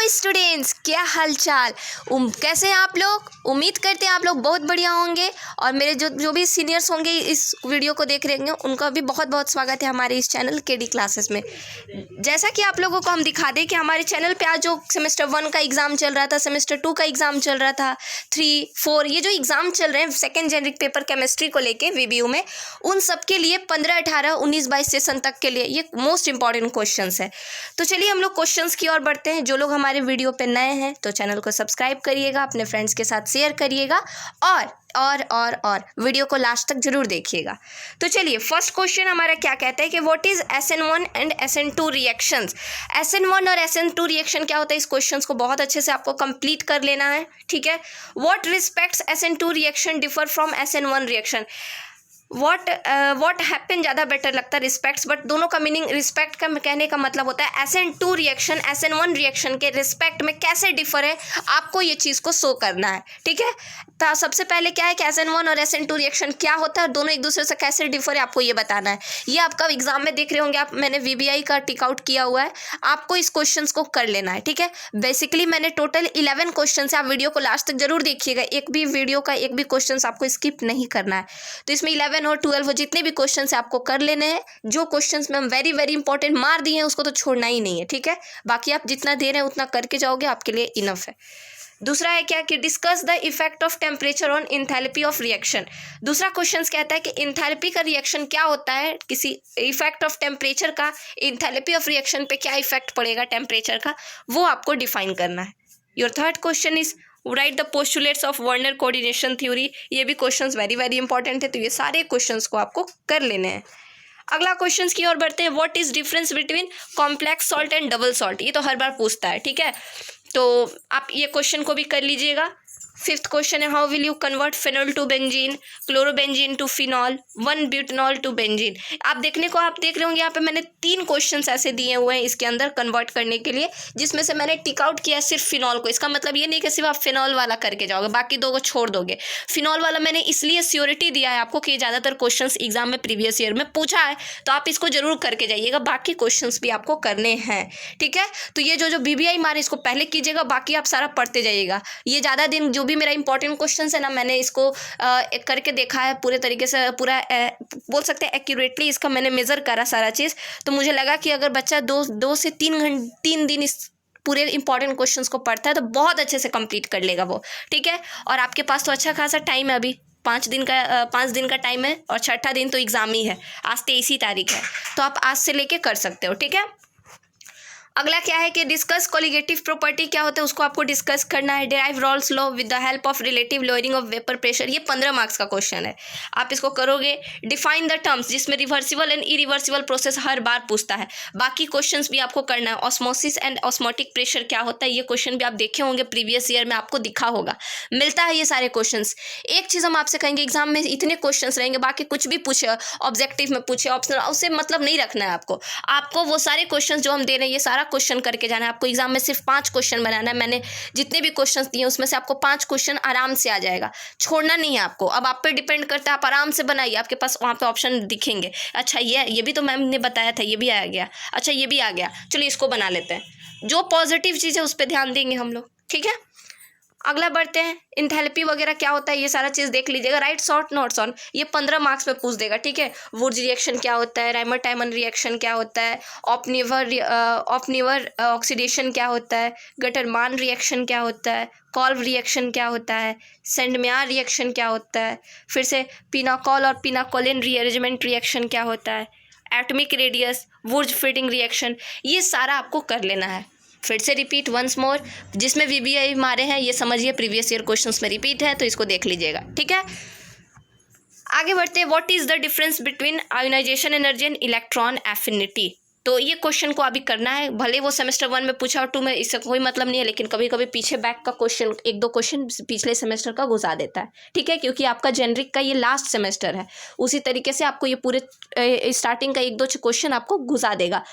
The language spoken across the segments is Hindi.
स्टूडेंट्स, क्या हालचाल। कैसे हैं आप लोग। उम्मीद करते हैं आप लोग बहुत बढ़िया होंगे और मेरे जो भी सीनियर्स होंगे इस वीडियो को देख रहे होंगे उनका भी बहुत बहुत स्वागत है हमारे इस चैनल केडी क्लासेस में। जैसा कि आप लोगों को हम दिखा दें कि हमारे चैनल पे आज जो सेमेस्टर 1 का एग्ज़ाम चल रहा था, सेमेस्टर 2 का एग्ज़ाम चल रहा था, 3, 4 ये जो एग्ज़ाम चल रहे हैं सेकेंड जेनरिक पेपर केमिस्ट्री को लेके वीबीयू में, उन सब के लिए 15, 18, 19, 22 सेशन तक के लिए ये मोस्ट इंपॉर्टेंट क्वेश्चंस है। तो चलिए हम लोग क्वेश्चंस की ओर बढ़ते हैं। जो लोग हमारे वीडियो पे नए हैं तो चैनल को सब्सक्राइब करिएगा, अपने फ्रेंड्स के साथ शेयर करिएगा और वीडियो को लास्ट तक जरूर देखिएगा। तो चलिए फर्स्ट क्वेश्चन हमारा क्या कहता है कि what is SN1 and SN2 reactions. SN1 और SN2 रिएक्शन क्या होता है, इस क्वेश्चंस को बहुत अच्छे से आपको कंप्लीट कर लेना है, ठीक है। What respects SN2 reaction differ from SN1 reaction. What happen ज़्यादा बेटर लगता है रिस्पेक्ट्स, बट दोनों का मीनिंग रिस्पेक्ट का कहने का मतलब होता है SN2 रिएक्शन SN1 रिएक्शन के रिस्पेक्ट में कैसे डिफर है, आपको ये चीज़ को शो करना है, ठीक है। तो सबसे पहले क्या है कि SN1 और SN2 रिएक्शन क्या होता है और दोनों एक दूसरे से कैसे डिफर है आपको ये बताना है। ये आपका एग्जाम में देख रहे होंगे आप, मैंने VBI का टिक आउट किया हुआ है, आपको इस क्वेश्चन को कर लेना है, ठीक है। बेसिकली मैंने टोटल 11 क्वेश्चन है, आप वीडियो को लास्ट तक जरूर देखिएगा, एक भी वीडियो का एक भी क्वेश्चन आपको स्किप नहीं करना है। तो इसमें 11 और 12 जितने भी क्वेश्चंस है आपको कर लेने हैं। जो क्वेश्चंस में हम वेरी वेरी इंपॉर्टेंट मार दिए हैं उसको तो छोड़ना ही नहीं है, ठीक है। बाकी आप जितना दे रहे हैं उतना करके जाओगे, आपके लिए इनफ है। दूसरा है क्या कि discuss the effect of temperature on enthalpy of reaction. दूसरा क्वेश्चन कहता है कि इंथैल्पी का रिएक्शन क्या होता है, किसी इफेक्ट ऑफ टेम्परेचर का इंथैल्पी ऑफ रिएक्शन पे क्या इफेक्ट पड़ेगा टेम्परेचर का, वो आपको डिफाइन करना है। Your third question is right the postulates of Werner coordination theory. ये भी क्वेश्चंस वेरी वेरी इंपॉर्टेंट है, तो ये सारे क्वेश्चंस को आपको कर लेने हैं। अगला क्वेश्चंस की ओर बढ़ते हैं। What is difference between complex salt and double salt. ये तो हर बार पूछता है, ठीक है, तो आप ये क्वेश्चन को भी कर लीजिएगा। फिफ्थ क्वेश्चन है how will you convert phenol to benzene, chlorobenzene to phenol, one butanol to benzene. आप देख रहे होंगे यहाँ पे मैंने 3 क्वेश्चंस ऐसे दिए हुए हैं इसके अंदर कन्वर्ट करने के लिए, जिसमें से मैंने टिक आउट किया सिर्फ फिनॉल को। इसका मतलब ये नहीं कि सिर्फ आप फिनॉल वाला करके जाओगे, बाकी 2 को छोड़ दोगे। फिनॉल वाला मैंने इसलिए श्योरिटी दिया है आपको कि ज़्यादातर क्वेश्चन एग्जाम में प्रीवियस ईयर में पूछा है, तो आप इसको जरूर करके जाइएगा। बाकी क्वेश्चन भी आपको करने हैं, ठीक है। तो ये जो BBI मारे इसको पहले कीजिएगा, बाकी आप सारा पढ़ते जाइएगा। ये ज़्यादा दिन जो भी मेरा इंपॉर्टेंट क्वेश्चन है ना, मैंने इसको करके देखा है पूरे तरीके से, पूरा बोल सकते हैं एक्यूरेटली इसका मैंने मेज़र करा सारा चीज़। तो मुझे लगा कि अगर बच्चा 2 से 3 दिन इस पूरे इंपॉर्टेंट क्वेश्चंस को पढ़ता है तो बहुत अच्छे से कंप्लीट कर लेगा वो, ठीक है। और आपके पास तो अच्छा खासा टाइम है, अभी 5 दिन का टाइम है और छठा दिन तो एग्ज़ाम ही है। आज 23 तारीख है, तो आप आज से लेके कर सकते हो, ठीक है। अगला क्या है कि डिस्कस कोलिगेटिव प्रॉपर्टी क्या होता है, उसको आपको डिस्कस करना है। Derive Rawls law with the help of relative lowering of vapour pressure. ये 15 मार्क्स का क्वेश्चन है, आप इसको करोगे। डिफाइन द टर्म्स, जिसमें रिवर्सिबल एंड इरिवर्सिबल प्रोसेस हर बार पूछता है। बाकी क्वेश्चंस भी आपको करना है। ऑस्मोसिस एंड ऑस्मोटिक प्रेशर क्या होता है, ये क्वेश्चन भी आप देखे होंगे प्रीवियस ईयर में, आपको दिखा होगा, मिलता है ये सारे क्वेश्चन। एक चीज़ हम आपसे कहेंगे, एग्जाम में इतने क्वेश्चन रहेंगे, बाकी कुछ भी पूछे, ऑब्जेक्टिव में पूछे, ऑप्शनल, उससे मतलब नहीं रखना है आपको वो सारे क्वेश्चन जो हम दे रहे हैं ये सारा क्वेश्चन करके जाना है। आपको एग्जाम में सिर्फ 5 क्वेश्चन बनाना है। मैंने जितने भी क्वेश्चन दिए उसमें से आपको 5 क्वेश्चन आराम से आ जाएगा, छोड़ना नहीं है आपको। अब आप पे डिपेंड करता है, आप आराम से बनाइए, आपके पास वहाँ पे ऑप्शन दिखेंगे। अच्छा ये भी तो मैम ने बताया था, ये भी आ गया, अच्छा ये भी आ गया, चलिए इसको बना लेते हैं। जो पॉजिटिव चीज़ है उस पर ध्यान देंगे हम लोग, ठीक है। अगला बढ़ते हैं। इंथैल्पी वगैरह क्या होता है ये सारा चीज़ देख लीजिएगा। राइट शॉर्ट नोट्स ऑन, ये 15 मार्क्स में पूछ देगा, ठीक है। वुर्ज रिएक्शन क्या होता है, राइमर-टाइमन रिएक्शन क्या होता है, ऑप्निवर ऑक्सीडेशन क्या होता है, गटरमान रिएक्शन क्या होता है, कॉल्व रिएक्शन क्या होता है, सेंडमेयर रिएक्शन क्या होता है, फिर से पिनाकॉल और पिनाकोलिन रीअरेंजमेंट रिएक्शन क्या होता है, एटॉमिक रेडियस, वुर्ज फीडिंग रिएक्शन, ये सारा आपको कर लेना है। फिर से रिपीट वंस मोर, जिसमें VBI मारे हैं ये समझिए प्रीवियस ईयर क्वेश्चंस में रिपीट है, तो इसको देख लीजिएगा, ठीक है। आगे बढ़ते हैं। What is the difference between ionisation energy and electron affinity. तो ये क्वेश्चन को अभी करना है, भले वो सेमेस्टर 1 में पूछा और 2 में, इससे कोई मतलब नहीं है, लेकिन कभी कभी पीछे बैक का क्वेश्चन 1-2 क्वेश्चन पिछले सेमेस्टर का घुसा देता है, ठीक है, क्योंकि आपका जेनरिक का ये लास्ट सेमेस्टर है। उसी तरीके से आपको ये पूरे स्टार्टिंग का 1-2 क्वेश्चन आपको घुसा देगा।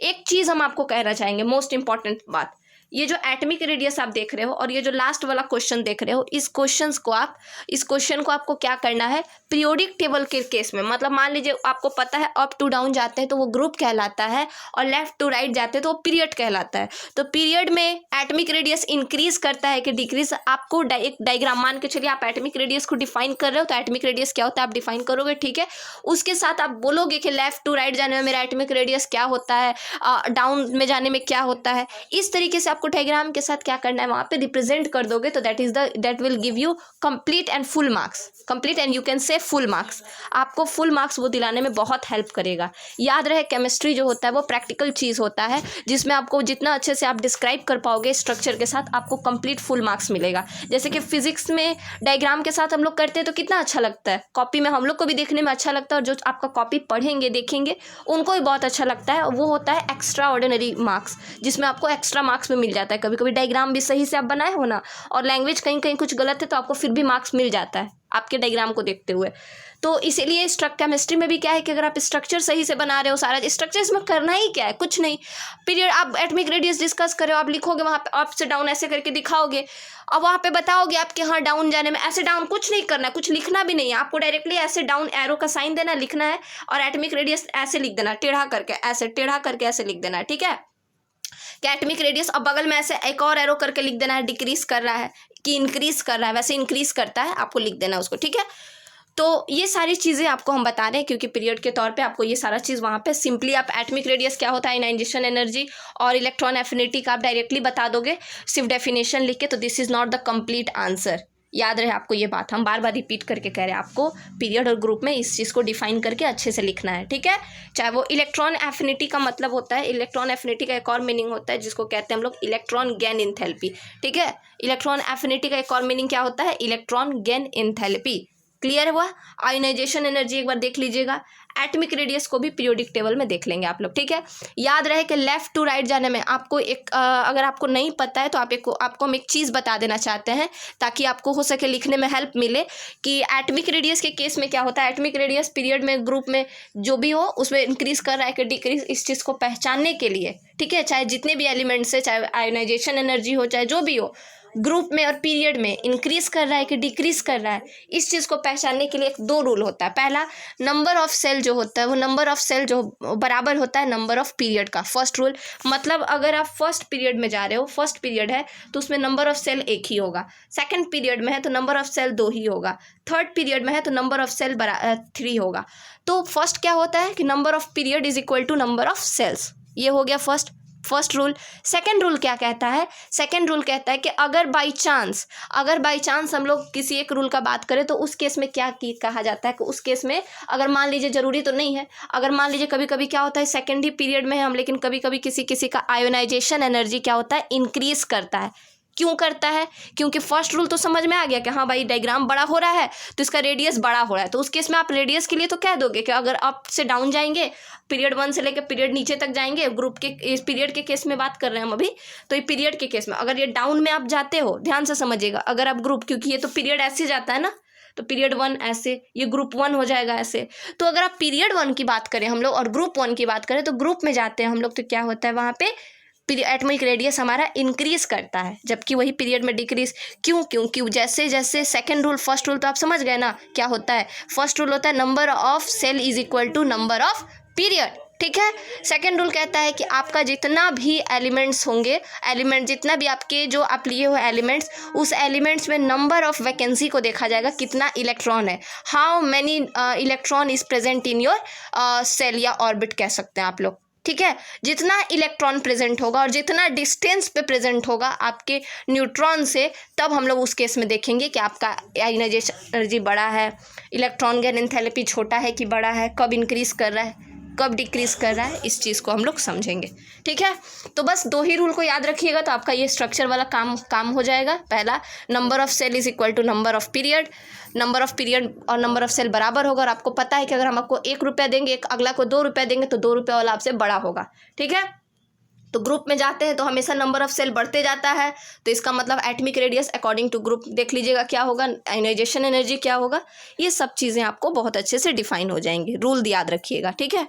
एक चीज़ हम आपको कहना चाहेंगे, मोस्ट इंपॉर्टेंट बात, ये जो एटमिक रेडियस आप देख रहे हो और ये जो लास्ट वाला क्वेश्चन देख रहे हो, इस क्वेश्चन को आपको क्या करना है, पीरियोडिक टेबल के केस में, मतलब मान लीजिए आपको पता है अप टू डाउन जाते हैं तो वो ग्रुप कहलाता है और लेफ्ट टू राइट जाते हैं तो वो पीरियड कहलाता है। तो पीरियड में एटमिक रेडियस इंक्रीज करता है कि डिक्रीज, आपको एक डायग्राम मान के चलिए, आप एटमिक रेडियस को डिफाइन कर रहे हो तो एटमिक रेडियस क्या होता है आप डिफाइन करोगे, ठीक है। उसके साथ आप बोलोगे कि लेफ्ट टू राइट जाने में मेरा एटमिक रेडियस क्या होता है, डाउन में जाने में क्या होता है। इस तरीके से आपको डायग्राम के साथ क्या करना है, वहाँ पे रिप्रेजेंट कर दोगे तो that will give you complete and full marks, complete and you can say full marks. आपको फुल मार्क्स वो दिलाने में बहुत हेल्प करेगा। याद रहे केमिस्ट्री जो होता है वो प्रैक्टिकल चीज़ होता है, जिसमें आपको जितना अच्छे से आप डिस्क्राइब कर पाओगे स्ट्रक्चर के साथ, आपको कंप्लीट फुल मार्क्स मिलेगा। जैसे कि फिजिक्स में डायग्राम के साथ हम लोग करते हैं तो कितना अच्छा लगता है, कॉपी में हम लोग को भी देखने में अच्छा लगता है और जो आपका कॉपी पढ़ेंगे देखेंगे उनको भी बहुत अच्छा लगता है। वो होता है एक्स्ट्रा ऑर्डिनरी मार्क्स, जिसमें आपको एक्स्ट्रा मार्क्स में मिल जाता है। कभी कभी डायग्राम भी सही से आप बनाए हो ना और लैंग्वेज कहीं कहीं कुछ गलत है तो आपको फिर भी मार्क्स मिल जाता है आपके डायग्राम को देखते हुए। तो इसीलिए केमिस्ट्री में भी क्या है कि अगर आप स्ट्रक्चर सही से बना रहे हो, सारा स्ट्रक्चर इसमें करना ही क्या है, कुछ नहीं। पीरियड आप एटमिक रेडियस डिस्कस कर रहे हो, आप लिखोगे वहाँ पे अप से डाउन ऐसे करके दिखाओगे, अब वहाँ पे बताओगे आपके हाँ डाउन जाने में, ऐसे डाउन कुछ नहीं करना है, कुछ लिखना भी नहीं है आपको, डायरेक्टली ऐसे डाउन एरो का साइन देना, लिखना है और एटमिक रेडियस ऐसे लिख देना, टेढ़ा करके ऐसे लिख देना है, ठीक है। एटमिक रेडियस, अब बगल में ऐसे एक और एरो करके लिख देना है, डिक्रीज कर रहा है कि इंक्रीज कर रहा है, वैसे इंक्रीज करता है आपको लिख देना उसको, ठीक है। तो ये सारी चीज़ें आपको हम बता रहे हैं क्योंकि पीरियड के तौर पे आपको ये सारा चीज़ वहाँ पे सिंपली आप एटमिक रेडियस क्या होता है, आयनाइजेशन एनर्जी और इलेक्ट्रॉन एफिनिटी का आप डायरेक्टली बता दोगे सिर्फ डेफिनेशन लिख के। तो this is not the complete answer, याद रहे आपको ये बात, हम बार बार रिपीट करके कह रहे हैं आपको पीरियड और ग्रुप में इस चीज़ को डिफाइन करके अच्छे से लिखना है, ठीक है। चाहे वो इलेक्ट्रॉन एफिनिटी का मतलब होता है, इलेक्ट्रॉन एफिनिटी का एक और मीनिंग होता है जिसको कहते हैं हम लोग इलेक्ट्रॉन गेन इंथैल्पी, ठीक है। इलेक्ट्रॉन एफिनिटी का एक और मीनिंग क्या होता है, इलेक्ट्रॉन गेन इंथैल्पी। क्लियर हुआ। आयोनाइजेशन एनर्जी एक बार देख लीजिएगा, एटमिक रेडियस को भी पीरियोडिक टेबल में देख लेंगे आप लोग, ठीक है। याद रहे कि लेफ्ट टू राइट जाने में आपको एक अगर आपको नहीं पता है तो आपको हम एक चीज़ बता देना चाहते हैं ताकि आपको हो सके लिखने में हेल्प मिले कि एटमिक रेडियस के केस में क्या होता है। एटमिक रेडियस पीरियड में ग्रुप में जो भी हो उसमें इंक्रीज कर रहा है कि डिक्रीज, इस चीज़ को पहचानने के लिए, ठीक है, चाहे जितने भी एलिमेंट्स है, चाहे आयोनाइजेशन एनर्जी हो, चाहे जो भी हो, ग्रुप में और पीरियड में इंक्रीज कर रहा है कि डिक्रीज कर रहा है, इस चीज़ को पहचानने के लिए एक दो रूल होता है। पहला, नंबर ऑफ सेल जो होता है वो नंबर ऑफ सेल जो बराबर होता है नंबर ऑफ पीरियड का। फर्स्ट रूल मतलब अगर आप फर्स्ट पीरियड में जा रहे हो, फर्स्ट पीरियड है तो उसमें नंबर ऑफ सेल एक ही होगा, सेकंड पीरियड में है तो नंबर ऑफ सेल 2 ही होगा, थर्ड पीरियड में है तो नंबर ऑफ सेल 3 होगा। तो फर्स्ट क्या होता है कि number of period is equal to number of cells, ये हो गया फर्स्ट रूल। सेकंड रूल क्या कहता है, सेकंड रूल कहता है कि अगर बाई चांस हम लोग किसी एक रूल का बात करें तो उस केस में क्या कहा जाता है कि उस केस में अगर मान लीजिए, जरूरी तो नहीं है, अगर मान लीजिए कभी कभी क्या होता है सेकेंड ही पीरियड में है हम, लेकिन कभी कभी किसी का आयोनाइजेशन एनर्जी क्या होता है, इंक्रीज करता है। क्यों करता है, क्योंकि फर्स्ट रूल तो समझ में आ गया कि हाँ भाई डायग्राम बड़ा हो रहा है तो इसका रेडियस बड़ा हो रहा है, तो उस केस में आप रेडियस के लिए तो कह दोगे कि अगर अप से डाउन जाएंगे, पीरियड 1 से लेकर पीरियड नीचे तक जाएंगे, ग्रुप के इस पीरियड के केस में बात कर रहे हैं हम अभी, तो ये पीरियड के केस में अगर ये डाउन में आप जाते हो, ध्यान से समझिएगा, अगर आप ग्रुप, क्योंकि ये तो पीरियड ऐसे जाता है ना, तो पीरियड 1 ऐसे, ये ग्रुप 1 हो जाएगा ऐसे। तो अगर आप पीरियड 1 की बात करें हम लोग और ग्रुप 1 की बात करें तो ग्रुप में जाते हैं हम लोग तो क्या होता है वहाँ पे एटमिक रेडियस हमारा इंक्रीज करता है, जबकि वही पीरियड में डिक्रीज। क्यों जैसे जैसे सेकंड रूल, फर्स्ट रूल तो आप समझ गए ना क्या होता है। फर्स्ट रूल होता है number of cell is equal to number of period, ठीक है। सेकंड रूल कहता है कि आपका जितना भी एलिमेंट्स होंगे, एलिमेंट जितना भी आपके जो आप लिए हो एलिमेंट्स, उस एलिमेंट्स में नंबर ऑफ वैकेंसी को देखा जाएगा, कितना इलेक्ट्रॉन है, how many electron is present in your cell या ऑर्बिट कह सकते हैं आप लोग, ठीक है। जितना इलेक्ट्रॉन प्रेजेंट होगा और जितना डिस्टेंस पे प्रेजेंट होगा आपके न्यूट्रॉन से, तब हम लोग उस केस में देखेंगे कि आपका आयोनाइजेशन एनर्जी बड़ा है, इलेक्ट्रॉन गेन एंथैल्पी छोटा है कि बड़ा है, कब इंक्रीज कर रहा है, कब डिक्रीज कर रहा है, इस चीज़ को हम लोग समझेंगे, ठीक है। तो बस 2 ही रूल को याद रखिएगा तो आपका ये स्ट्रक्चर वाला काम हो जाएगा। पहला, number of cell is equal to number of period, number of period और नंबर ऑफ सेल बराबर होगा, और आपको पता है कि अगर हम आपको 1 रुपया देंगे, एक अगला को 2 रुपया देंगे तो 2 रुपया वाला आपसे बड़ा होगा, ठीक है। तो ग्रुप में जाते हैं तो हमेशा नंबर ऑफ सेल बढ़ते जाता है, तो इसका मतलब atomic radius according to group देख लीजिएगा क्या होगा, आयोनाइजेशन एनर्जी क्या होगा, ये सब चीज़ें आपको बहुत अच्छे से डिफाइन हो जाएंगी, रूल याद रखिएगा, ठीक है।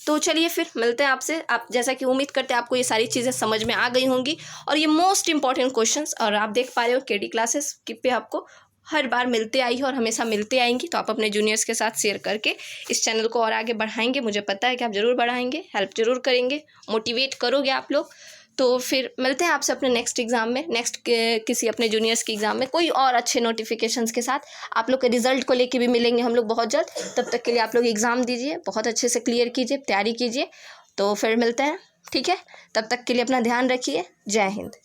तो चलिए फिर मिलते हैं आपसे। आप जैसा कि उम्मीद करते हैं आपको ये सारी चीज़ें समझ में आ गई होंगी, और ये मोस्ट इंपॉर्टेंट क्वेश्चंस, और आप देख पा रहे हो केडी क्लासेस की पे आपको हर बार मिलते आई है और हमेशा मिलते आएंगी। तो आप अपने जूनियर्स के साथ शेयर करके इस चैनल को और आगे बढ़ाएंगे, मुझे पता है कि आप ज़रूर बढ़ाएंगे, हेल्प ज़रूर करेंगे, मोटिवेट करोगे आप लोग। तो फिर मिलते हैं आपसे अपने नेक्स्ट एग्ज़ाम में, नेक्स्ट किसी अपने जूनियर्स के एग्ज़ाम में कोई और अच्छे नोटिफिकेशंस के साथ। आप लोग के रिजल्ट को लेके भी मिलेंगे हम लोग बहुत जल्द। तब तक के लिए आप लोग एग्ज़ाम दीजिए, बहुत अच्छे से क्लियर कीजिए, तैयारी कीजिए। तो फिर मिलते हैं, ठीक है? तब तक के लिए अपना ध्यान रखिए। जय हिंद।